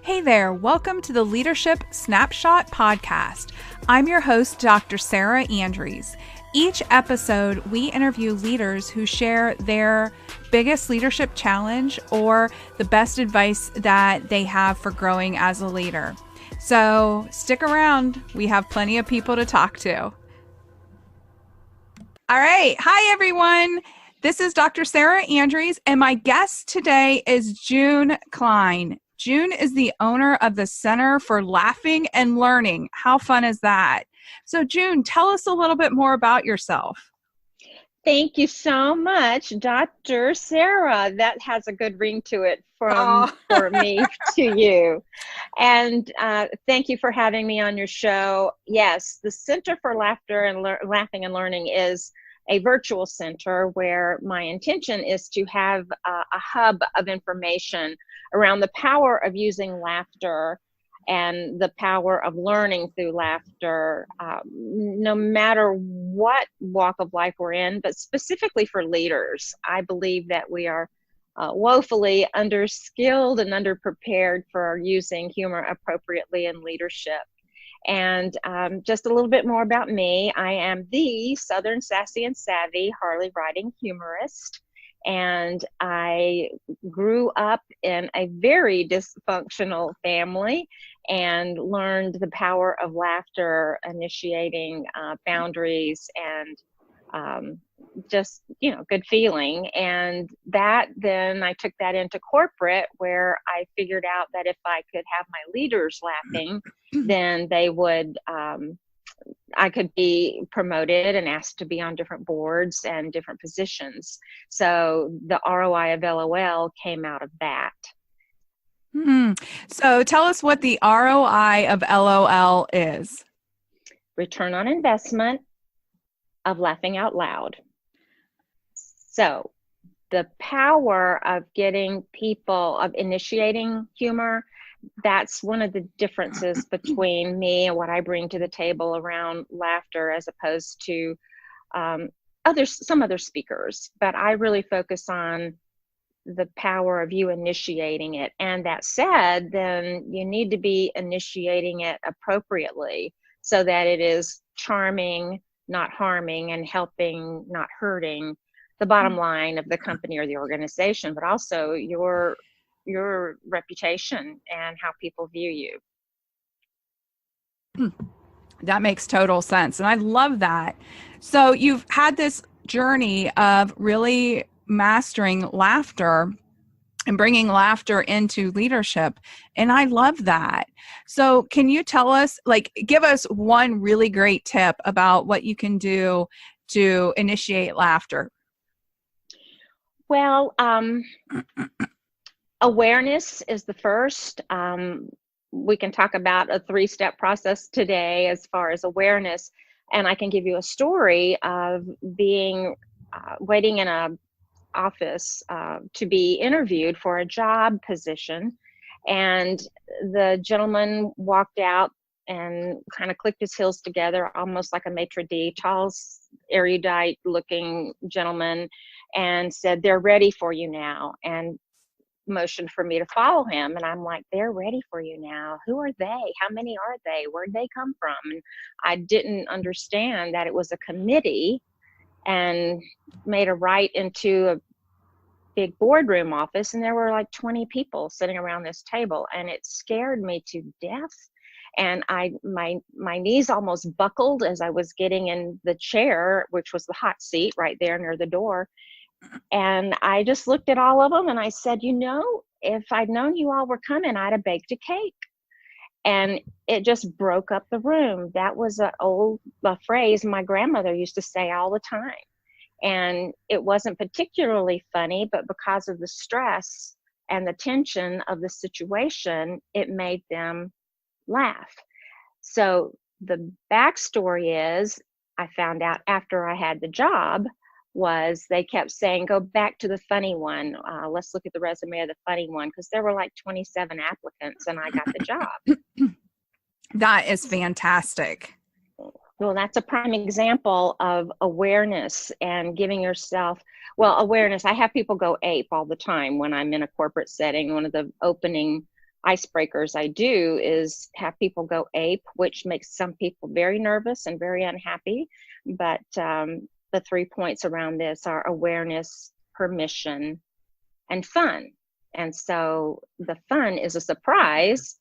Hey there, welcome to the Leadership Snapshot Podcast. I'm your host, Dr. Sarah Andrews. Each episode, we interview leaders who share their biggest leadership challenge or the best advice that they have for growing as a leader. So stick around, we have plenty of people to talk to. All right, hi everyone. This is Dr. Sarah Andrews, and my guest today is June Cline. June is the owner of the Center for Laughing and Learning. How fun is that? So June, tell us a little bit more about yourself. Thank you so much, Dr. Sarah. That has a good ring to it for me to you. And thank you for having me on your show. Yes, the Center for Laughing and Learning is a virtual center where my intention is to have a hub of information around the power of using laughter and the power of learning through laughter, no matter what walk of life we're in, but specifically for leaders. I believe that we are woefully underskilled and underprepared for using humor appropriately in leadership. And just a little bit more about me. I am the Southern Sassy and Savvy Harley riding humorist. And I grew up in a very dysfunctional family and learned the power of laughter, initiating boundaries and just, good feeling. And that then I took that into corporate, where I figured out that if I could have my leaders laughing, then they would, I could be promoted and asked to be on different boards and different positions. So the ROI of LOL came out of that. So tell us what the ROI of LOL is. Return on investment of laughing out loud. So the power of getting people, of initiating humor, that's one of the differences between me and what I bring to the table around laughter, as opposed to some other speakers. But I really focus on the power of you initiating it. And that said, then you need to be initiating it appropriately so that it is charming, not harming, and helping, not hurting the bottom line of the company or the organization, but also your reputation and how people view you. That makes total sense. And I love that. So you've had this journey of really mastering laughter and bringing laughter into leadership. And I love that. So can you tell us, give us one really great tip about what you can do to initiate laughter? Well, awareness is the first. We can talk about a 3-step process today as far as awareness. And I can give you a story of being waiting in a office to be interviewed for a job position. And the gentleman walked out and kind of clicked his heels together, almost like a maitre d', tall, erudite looking gentleman, and said, "They're ready for you now," and motioned for me to follow him. And I'm like, "They're ready for you now? Who are they? How many are they? Where'd they come from?" And I didn't understand that it was a committee, and made a right into a big boardroom office, and there were like 20 people sitting around this table, and it scared me to death. And my knees almost buckled as I was getting in the chair, which was the hot seat right there near the door. And I just looked at all of them and I said, if I'd known you all were coming, I'd have baked a cake. And it just broke up the room. That was an old phrase my grandmother used to say all the time. And it wasn't particularly funny, but because of the stress and the tension of the situation, it made them laugh. So the backstory is, I found out after I had the job, was they kept saying, "Go back to the funny one. Let's look at the resume of the funny one," because there were like 27 applicants and I got the job. That is fantastic. Well, that's a prime example of awareness and giving yourself, awareness. I have people go ape all the time when I'm in a corporate setting. One of the opening icebreakers I do is have people go ape, which makes some people very nervous and very unhappy. But the 3 points around this are awareness, permission, and fun. And so the fun is a surprise.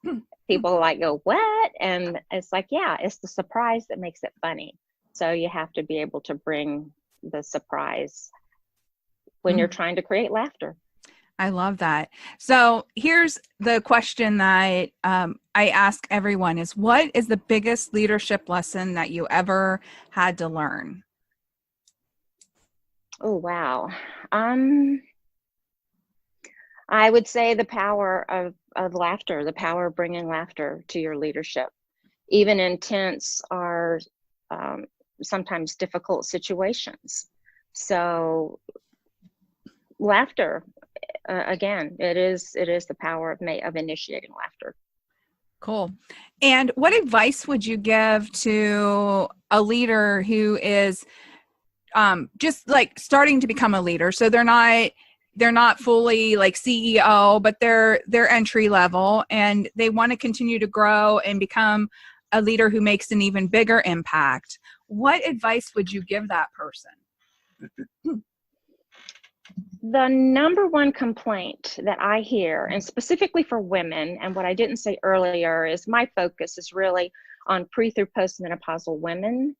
People like go, what? And it's like, yeah, it's the surprise that makes it funny. So you have to be able to bring the surprise when you're trying to create laughter. I love that. So here's the question that I ask everyone is, what is the biggest leadership lesson that you ever had to learn? Oh, wow. I would say the power of laughter, the power of bringing laughter to your leadership. Even intense or sometimes difficult situations. So laughter, again, it is the power of initiating laughter. Cool. And what advice would you give to a leader who is just like starting to become a leader? So they're not fully like CEO, but they're entry level, and they want to continue to grow and become a leader who makes an even bigger impact. What advice would you give that person? The number one complaint that I hear, and specifically for women, and what I didn't say earlier is my focus is really on pre through postmenopausal women.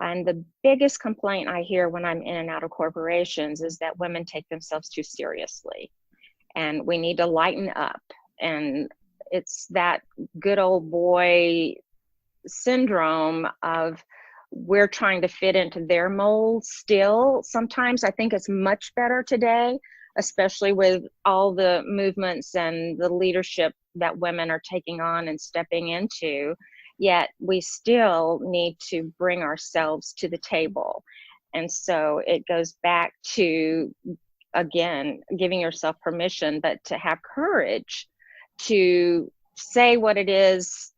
And the biggest complaint I hear when I'm in and out of corporations is that women take themselves too seriously. And we need to lighten up. And it's that good old boy syndrome of we're trying to fit into their mold still. Sometimes I think it's much better today, especially with all the movements and the leadership that women are taking on and stepping into. Yet we still need to bring ourselves to the table. And so it goes back to, again, giving yourself permission, but to have courage to say what it is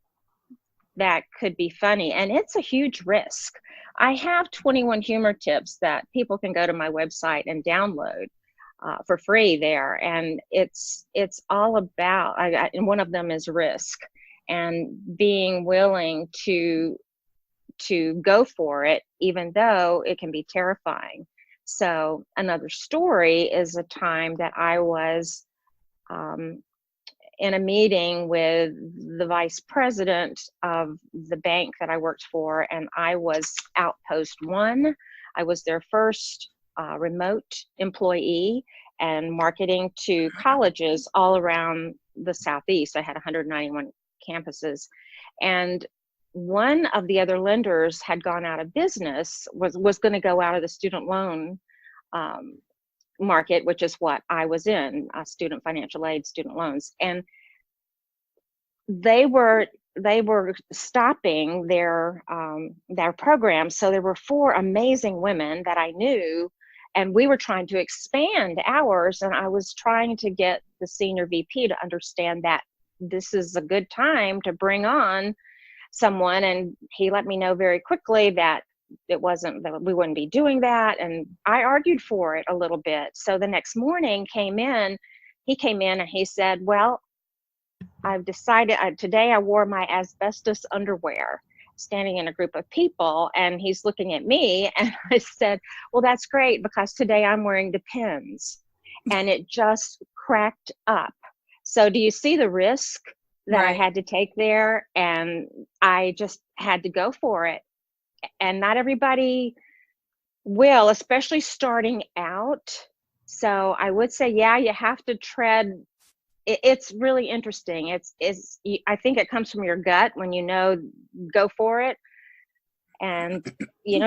that could be funny. And it's a huge risk. I have 21 humor tips that people can go to my website and download for free there. And it's all about, and one of them is risk and being willing to go for it, even though it can be terrifying. So another story is a time that I was in a meeting with the vice president of the bank that I worked for, and I was outpost one. I was their first remote employee and marketing to colleges all around the Southeast. I had 191 campuses. And one of the other lenders had gone out of business, was going to go out of the student loan market, which is what I was in, student financial aid, student loans. And they were stopping their program. So there were 4 amazing women that I knew, and we were trying to expand ours. And I was trying to get the senior VP to understand that this is a good time to bring on someone. And he let me know very quickly that it wasn't, that we wouldn't be doing that. And I argued for it a little bit. So the next morning he came in and he said, well, I've decided, today I wore my asbestos underwear standing in a group of people, and he's looking at me, and I said, well, that's great because today I'm wearing Depends. And it just cracked up. So do you see the risk that Right. I had to take there? And I just had to go for it. And not everybody will, especially starting out. So I would say, yeah, you have to tread. It's really interesting. I think it comes from your gut when you know, go for it. And,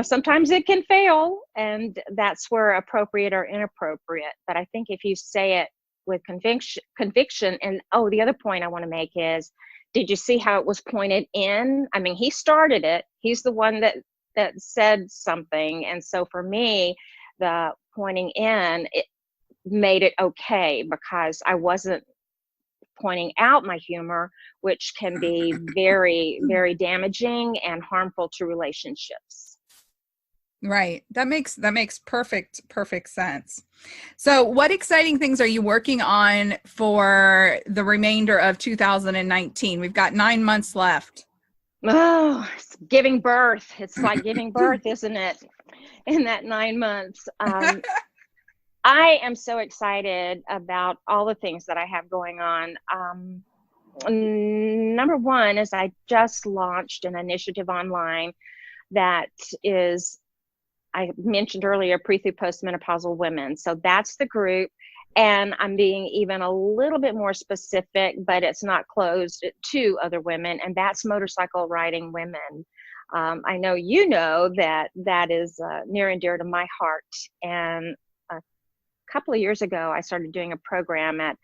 sometimes it can fail, and that's where appropriate or inappropriate. But I think if you say it with conviction, and the other point I want to make is, did you see how it was pointed in? I mean, he started it. He's the one that said something. And so for me, the pointing in, it made it okay because I wasn't pointing out my humor, which can be very, very damaging and harmful to relationships. Right. That makes perfect sense. So, what exciting things are you working on for the remainder of 2019? We've got 9 months left. Oh, it's giving birth. It's like giving birth, isn't it? In that 9 months. I am so excited about all the things that I have going on. Number one is I just launched an initiative online that is, I mentioned earlier, pre through postmenopausal women. So that's the group. And I'm being even a little bit more specific, but it's not closed to other women, and that's motorcycle riding women. I know you know that that is near and dear to my heart. And a couple of years ago, I started doing a program at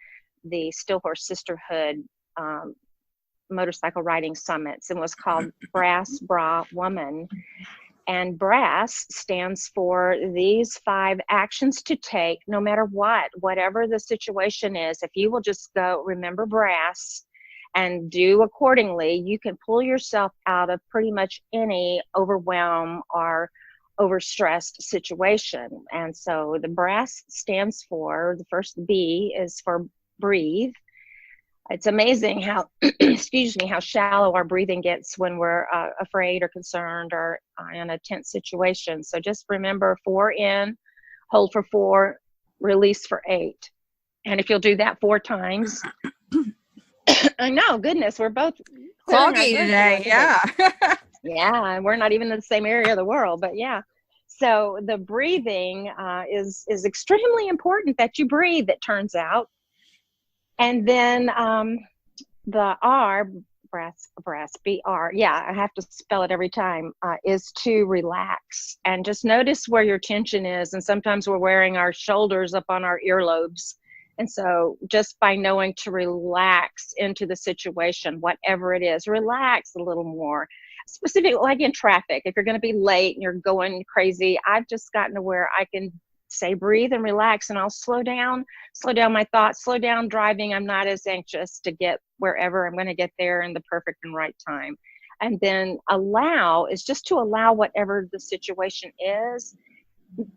the Stillhorse Sisterhood motorcycle riding summits, and was called Brass Bra Woman. And BRASS stands for these 5 actions to take no matter what, whatever the situation is. If you will just go, remember BRASS, and do accordingly, you can pull yourself out of pretty much any overwhelm or overstressed situation. And so the BRASS stands for, the first B is for breathe. It's amazing how, excuse me, how shallow our breathing gets when we're afraid or concerned or in a tense situation. So just remember 4 in, hold for 4, release for 8. And if you'll do that 4 times, I know, goodness, we're both Foggy today. Yeah. Yeah, and we're not even in the same area of the world, but yeah. So the breathing is extremely important that you breathe, it turns out. And then the R, breath, BR, yeah, I have to spell it every time, is to relax. And just notice where your tension is. And sometimes we're wearing our shoulders up on our earlobes. And so just by knowing to relax into the situation, whatever it is, relax a little more. Specifically, like in traffic, if you're going to be late and you're going crazy, I've just gotten to where I can say breathe and relax, and I'll slow down my thoughts, slow down driving. I'm not as anxious to get wherever I'm going to get there in the perfect and right time. And then allow is just to allow whatever the situation is.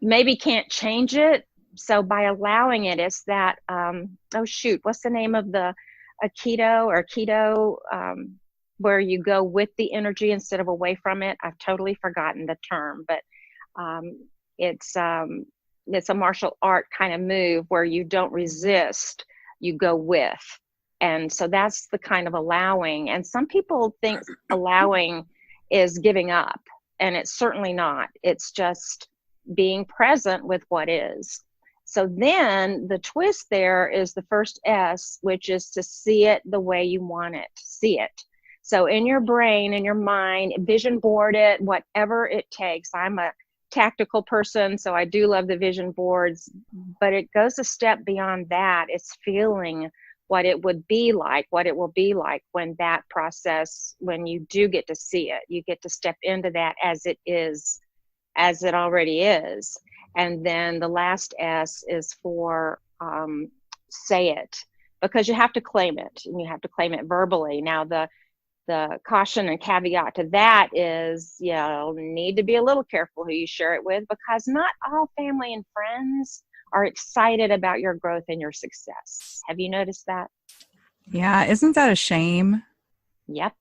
Maybe can't change it. So by allowing it, it's that, oh shoot, what's the name of the keto, where you go with the energy instead of away from it? I've totally forgotten the term, but it's a martial art kind of move where you don't resist, you go with. And so that's the kind of allowing. And some people think allowing is giving up, and it's certainly not. It's just being present with what is. So then the twist there is the first S, which is to see it the way you want it. See it. So in your brain, in your mind, vision board it, whatever it takes. I'm a tactical person, so I do love the vision boards, but it goes a step beyond that. It's feeling what it would be like, what it will be like when that process, when you do get to see it, you get to step into that as it is, as it already is. And then the last S is for say it, because you have to claim it, and you have to claim it verbally. Now the caution and caveat to that is you'll need to be a little careful who you share it with, because not all family and friends are excited about your growth and your success. Have you noticed that? Yeah. Isn't that a shame? Yep.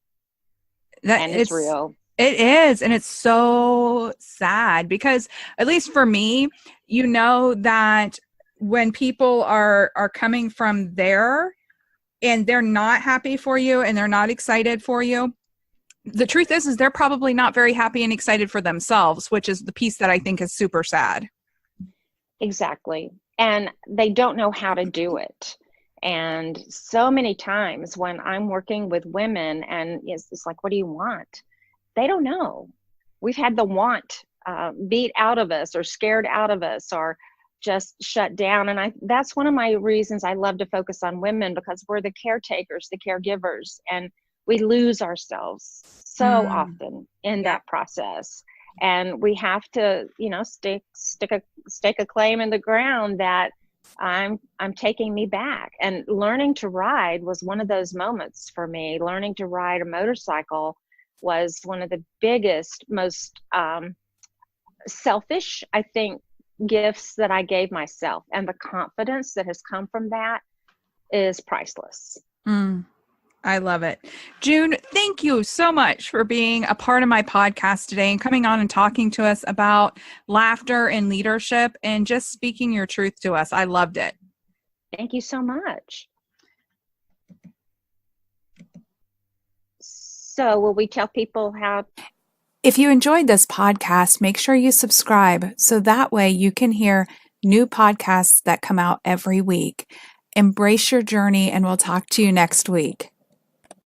And it's real. It is. And it's so sad because, at least for me, you know, that when people are coming from there and they're not happy for you and they're not excited for you, the truth is they're probably not very happy and excited for themselves, which is the piece that I think is super sad. Exactly. And they don't know how to do it. And so many times when I'm working with women and it's like, what do you want? They don't know. We've had the want beat out of us or scared out of us or just shut down. And that's one of my reasons I love to focus on women, because we're the caretakers, the caregivers, and we lose ourselves so often in that process. And we have to, you know, stake a claim in the ground that I'm taking me back. And learning to ride was one of those moments for me. Learning to ride a motorcycle was one of the biggest, most selfish, I think, gifts that I gave myself, and the confidence that has come from that is priceless. Mm, I love it. June, thank you so much for being a part of my podcast today and coming on and talking to us about laughter and leadership and just speaking your truth to us. I loved it. Thank you so much. So, will we tell people how? If you enjoyed this podcast, make sure you subscribe so that way you can hear new podcasts that come out every week. Embrace your journey, and we'll talk to you next week.